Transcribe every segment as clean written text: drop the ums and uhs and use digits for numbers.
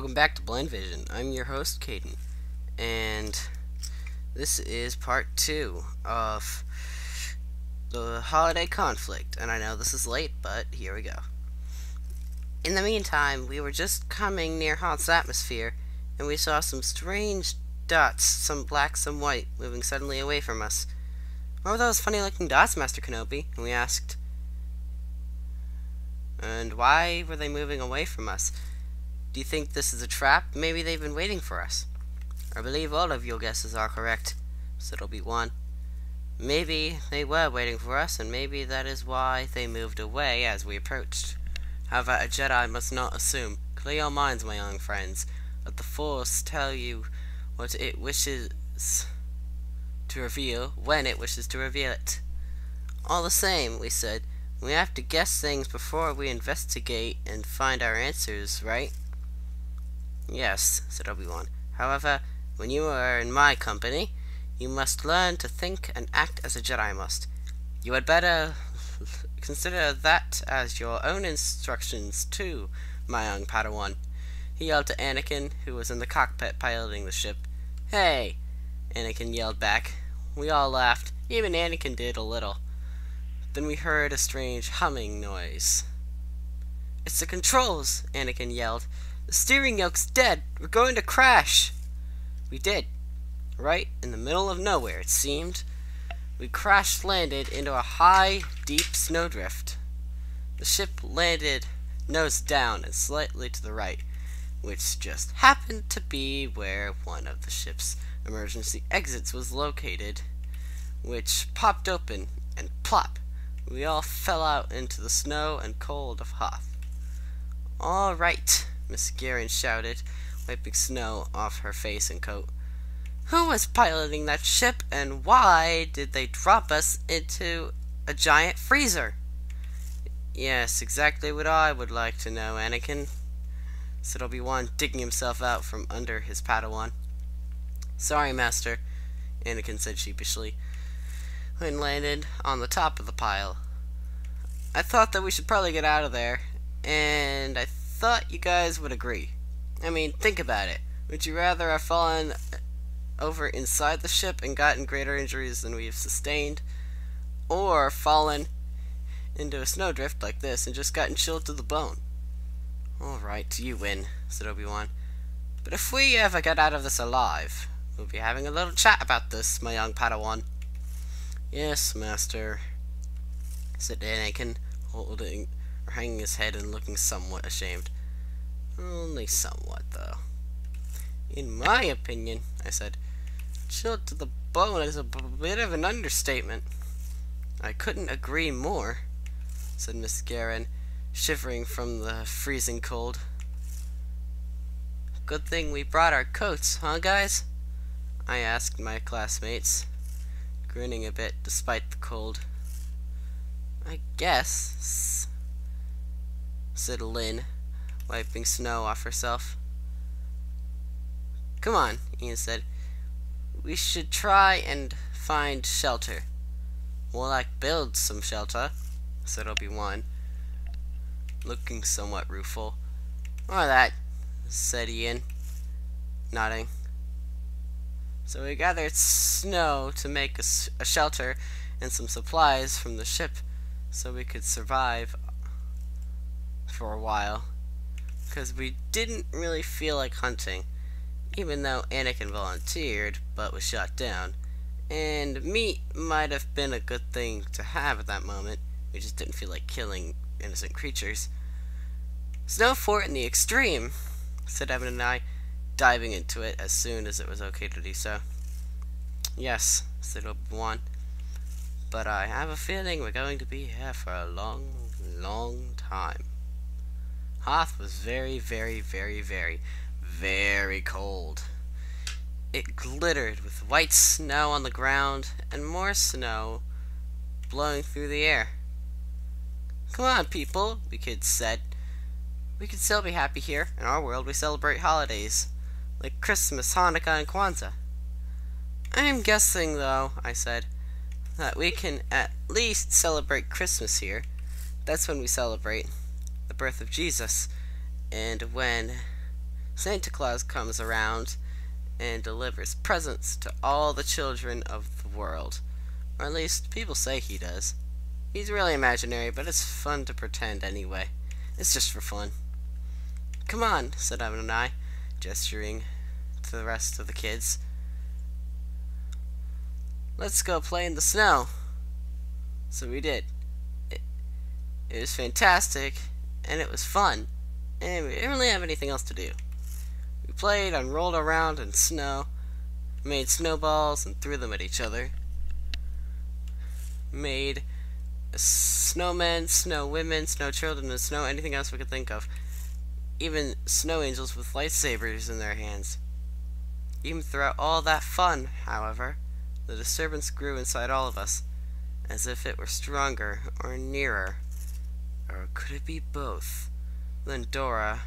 welcome back to Blind Vision. I'm your host, Caden, and this is part 2 of the holiday conflict. And I know this is late, but here we go. In the meantime, we were just coming near Hot's atmosphere, and we saw some strange dots, some black, some white, moving suddenly away from us. What were those funny-looking dots, Master Kenobi? And we asked. And why were they moving away from us? Do you think this is a trap? Maybe they've been waiting for us. I believe all of your guesses are correct, said Obi-Wan. Maybe they were waiting for us, and maybe that is why they moved away as we approached. However, a Jedi must not assume. Clear your minds, my young friends. Let the Force tell you what it wishes to reveal when it wishes to reveal it. All the same, we said, we have to guess things before we investigate and find our answers, right? Yes, said Obi-Wan. However, when you are in my company, you must learn to think and act as a Jedi must. You had better consider that as your own instructions too, my young Padawan. He yelled to Anakin, who was in the cockpit piloting the ship. Hey! Anakin yelled back. We all laughed. Even Anakin did a little. Then we heard a strange humming noise. It's the controls, Anakin yelled. The steering yoke's dead. We're going to crash. We did. Right in the middle of nowhere, it seemed. We crash-landed into a high, deep snowdrift. The ship landed nose down and slightly to the right, which just happened to be where one of the ship's emergency exits was located, which popped open, and plop, we all fell out into the snow and cold of Hoth. All right, Miss Garen shouted, wiping snow off her face and coat. Who was piloting that ship, and why did they drop us into a giant freezer? Yes, exactly what I would like to know, Anakin, said Obi-Wan, digging himself out from under his Padawan. Sorry, Master, Anakin said sheepishly, and landed on the top of the pile. I thought that we should probably get out of there, and I thought you guys would agree. I mean, think about it. Would you rather have fallen over inside the ship and gotten greater injuries than we've sustained, or fallen into a snowdrift like this and just gotten chilled to the bone? Alright, you win, said Obi-Wan. But if we ever get out of this alive, we'll be having a little chat about this, my young Padawan. Yes, Master, said Anakin, holding or hanging his head and looking somewhat ashamed. Only somewhat, though. In my opinion, I said, chilled to the bone is a bit of an understatement. I couldn't agree more, said Miss Garen, shivering from the freezing cold. Good thing we brought our coats, huh, guys? I asked my classmates, grinning a bit despite the cold. I guess, said Lynn, wiping snow off herself. Come on, Ian said. We should try and find shelter. More like build some shelter, said Obi-Wan, looking somewhat rueful. Or that, said Ian, nodding. So we gathered snow to make a shelter and some supplies from the ship so we could survive for a while, because we didn't really feel like hunting, even though Anakin volunteered but was shot down, and meat might have been a good thing to have at that moment. We just didn't feel like killing innocent creatures. Snow fort in the extreme, said Evan and I, diving into it as soon as it was okay to do so. Yes, said Obi-Wan, but I have a feeling we're going to be here for a long, long time. Hoth was very, very, very, very, very cold. It glittered with white snow on the ground and more snow blowing through the air. Come on, people, the kids said. We can still be happy here. In our world, we celebrate holidays, like Christmas, Hanukkah, and Kwanzaa. I'm guessing, though, I said, that we can at least celebrate Christmas here. That's when we celebrate the birth of Jesus, and when Santa Claus comes around and delivers presents to all the children of the world. Or at least, people say he does. He's really imaginary, but it's fun to pretend anyway. It's just for fun. Come on, said Evan and I, gesturing to the rest of the kids. Let's go play in the snow. So we did. It was fantastic, and it was fun, and we didn't really have anything else to do. We played and rolled around in snow, made snowballs and threw them at each other, made snowmen, snow women, snow children, and snow anything else we could think of. Even snow angels with lightsabers in their hands. Even throughout all that fun, however, the disturbance grew inside all of us, as if it were stronger or nearer. Or could it be both? Then Dora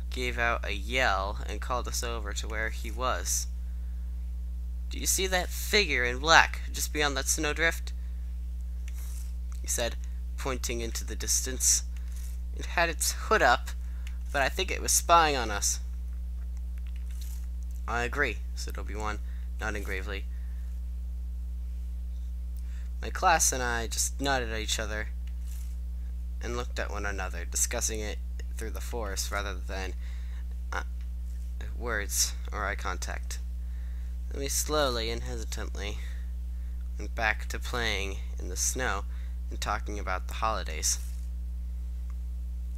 gave out a yell and called us over to where he was. Do you see that figure in black just beyond that snowdrift? He said, pointing into the distance. It had its hood up, but I think it was spying on us. I agree, said Obi-Wan, nodding gravely. My class and I just nodded at each other and looked at one another, discussing it through the Force rather than words or eye contact. Then we slowly and hesitantly went back to playing in the snow and talking about the holidays.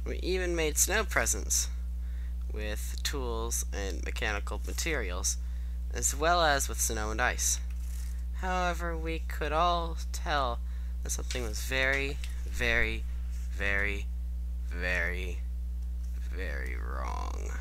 We even made snow presents with tools and mechanical materials, as well as with snow and ice. However, we could all tell that something was very, very, very, very, very wrong.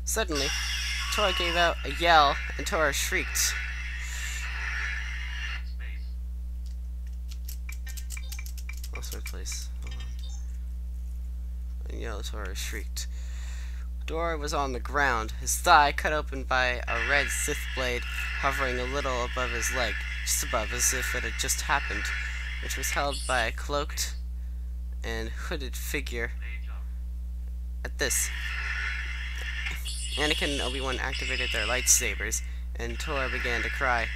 Suddenly, Tora gave out a yell, and Tora shrieked. Lost my place. Hold on. And yell, Tora shrieked. Dora was on the ground, his thigh cut open by a red Sith blade hovering a little above his leg, just above, as if it had just happened, which was held by a cloaked and hooded figure. At this, Anakin and Obi-Wan activated their lightsabers, and Tora began to cry.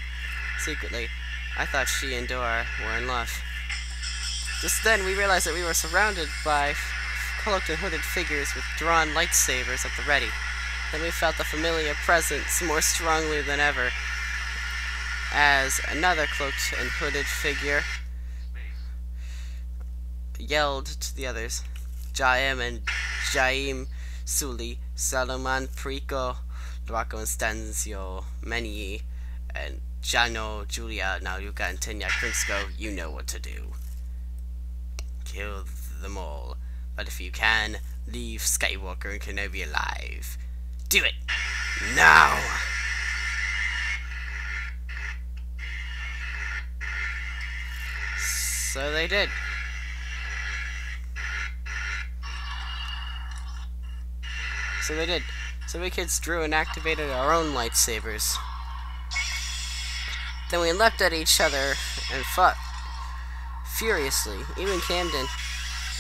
Secretly, I thought she and Dora were in love. Just then, we realized that we were surrounded by cloaked and hooded figures with drawn lightsabers at the ready. Then we felt the familiar presence more strongly than ever, as another cloaked and hooded figure yelled to the others, Jaim and Jaim Suli, Salomon Prico, Draco Instanzio, Meni, and Jano, Julia, Naluka, and Tenyak Prinsko, you know what to do. Kill them all. But if you can, leave Skywalker and Kenobi alive. Do it! Now! So they did. So we kids drew and activated our own lightsabers. Then we leapt at each other and fought furiously. Even Camden,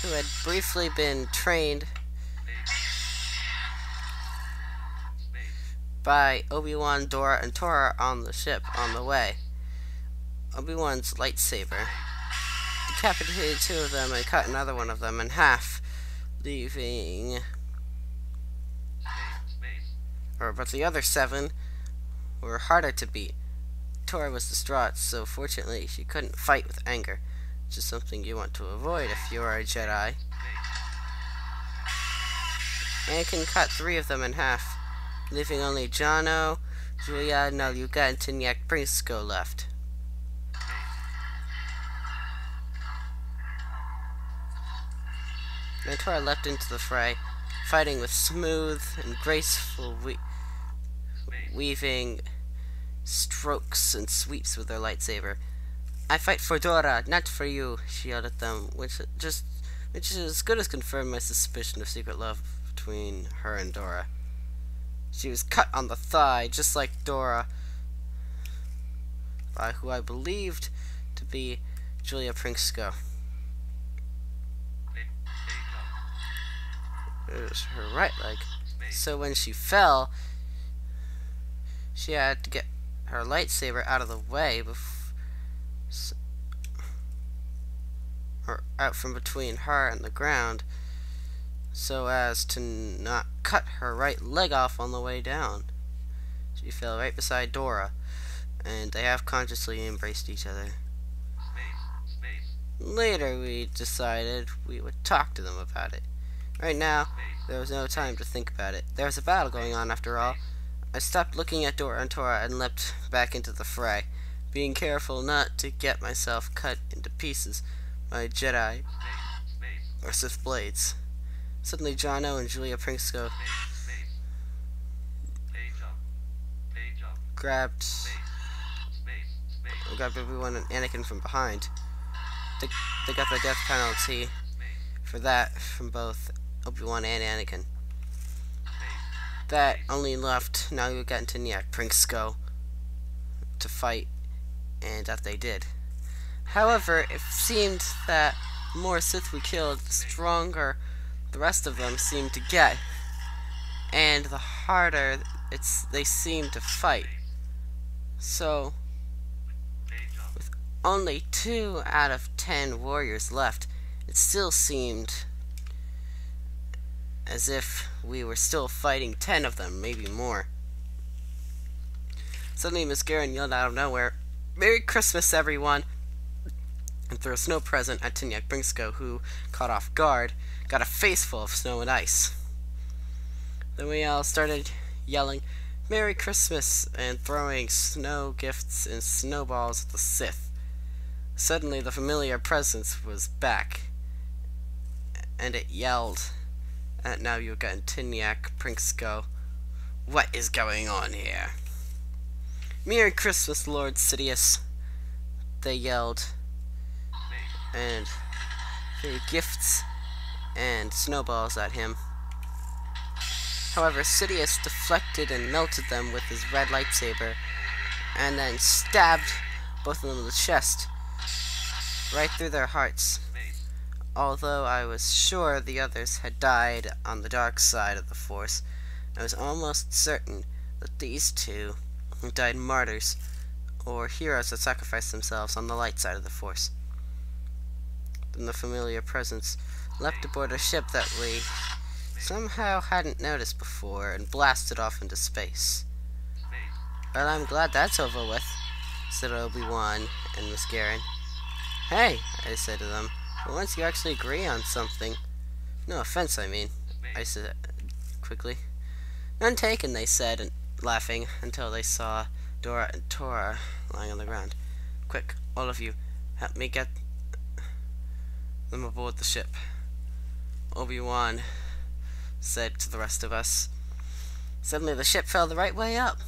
who had briefly been trained by Obi-Wan, Dora, and Tora on the ship on the way. Obi-Wan's lightsaber decapitated 2 of them and cut another one of them in half, leaving... But the other 7 were harder to beat. Tora was distraught, so fortunately she couldn't fight with anger, which is something you want to avoid if you are a Jedi. Anakin cut 3 of them in half, leaving only Jano, Julia, Naluka, and Tinyak Prinsko left. Then Tora leapt into the fray, fighting with smooth and graceful weaving strokes and sweeps with her lightsaber. I fight for Dora, not for you, she yelled at them, which is as good as confirmed my suspicion of secret love between her and Dora. She was cut on the thigh, just like Dora, by who I believed be Julia Prinksco. It was her right leg. So when she fell, she had to get her lightsaber out of the way or out from between her and the ground, so as to not cut her right leg off on the way down. She fell right beside Dora, and they have consciously embraced each other. Later, we decided we would talk to them about it. Right now, there was no time to think about it. There was a battle going on, after all. I stopped looking at Dora and Tora and leapt back into the fray, being careful not to get myself cut into pieces by Jedi or Sith blades. Suddenly, Jono and Julia Prinksco grabbed everyone and Anakin from behind. They got the death penalty for that from both Obi-Wan and Anakin. That only left now we got Tiniak Prinksco to fight, and that they did. However, it seemed that the more Sith we killed, the stronger the rest of them seemed to get, and the harder they seemed to fight. So, with only 2 out of 10 warriors left, it still seemed as if we were still fighting 10 of them, maybe more. Suddenly, Miss Garen yelled out of nowhere, "Merry Christmas, everyone!" and threw a snow present at Tiniak Prinksco, who, caught off guard, got a face full of snow and ice. Then we all started yelling, "Merry Christmas!" and throwing snow gifts and snowballs at the Sith. Suddenly, the familiar presence was back, and it yelled at now you got Tiniak Prinksco, "What is going on here?" "Merry Christmas, Lord Sidious," they yelled, and threw gifts and snowballs at him. However, Sidious deflected and melted them with his red lightsaber, and then stabbed both of them in the chest, right through their hearts. Although I was sure the others had died on the dark side of the Force, I was almost certain that these two died martyrs, or heroes that sacrificed themselves on the light side of the Force. Then the familiar presence leapt aboard a ship that we somehow hadn't noticed before and blasted off into space. "Well, I'm glad that's over with," said Obi-Wan and Miss Garen. "Hey," I said to them, "but once you actually agree on something—" "No offense, I mean," I said quickly. "None taken," they said, and laughing, until they saw Dora and Tora lying on the ground. "Quick, all of you, help me get them aboard the ship," Obi-Wan said to the rest of us. Suddenly the ship fell the right way up.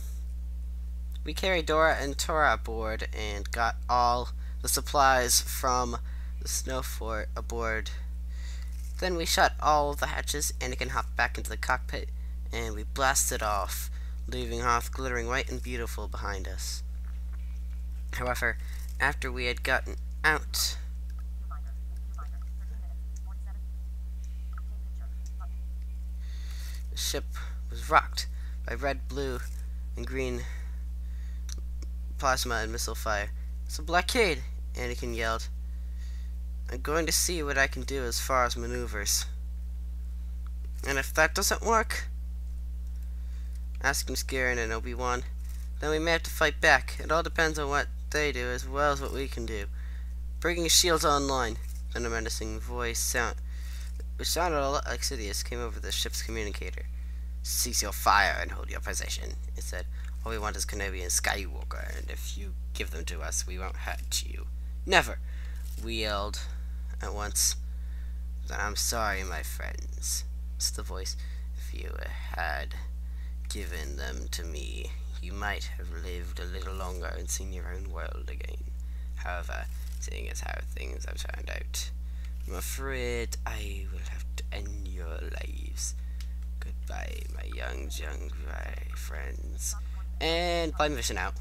We carried Dora and Tora aboard and got all the supplies from the snow fort aboard. Then we shut all the hatches, Anakin hopped back into the cockpit, and we blasted off, leaving Hoth glittering white and beautiful behind us. However, after we had gotten out, the ship was rocked by red, blue, and green plasma and missile fire. "It's a blockade," Anakin yelled. "I'm going to see what I can do as far as maneuvers." "And if that doesn't work?" asked Miss Garen and Obi-Wan. "Then we may have to fight back. It all depends on what they do as well as what we can do. Bringing shields online." Then a menacing voice, which sounded a lot like Sidious, came over the ship's communicator. "Cease your fire and hold your position," it said. "All we want is Kenobi and Skywalker, and if you give them to us, we won't hurt you." "Never!" we yelled at once. "Then I'm sorry, my friends," said the voice. "If you had given them to me, you might have lived a little longer and seen your own world again. However, seeing as how things have turned out, I'm afraid I will have to end your lives. Goodbye, my young friends." And by mission out.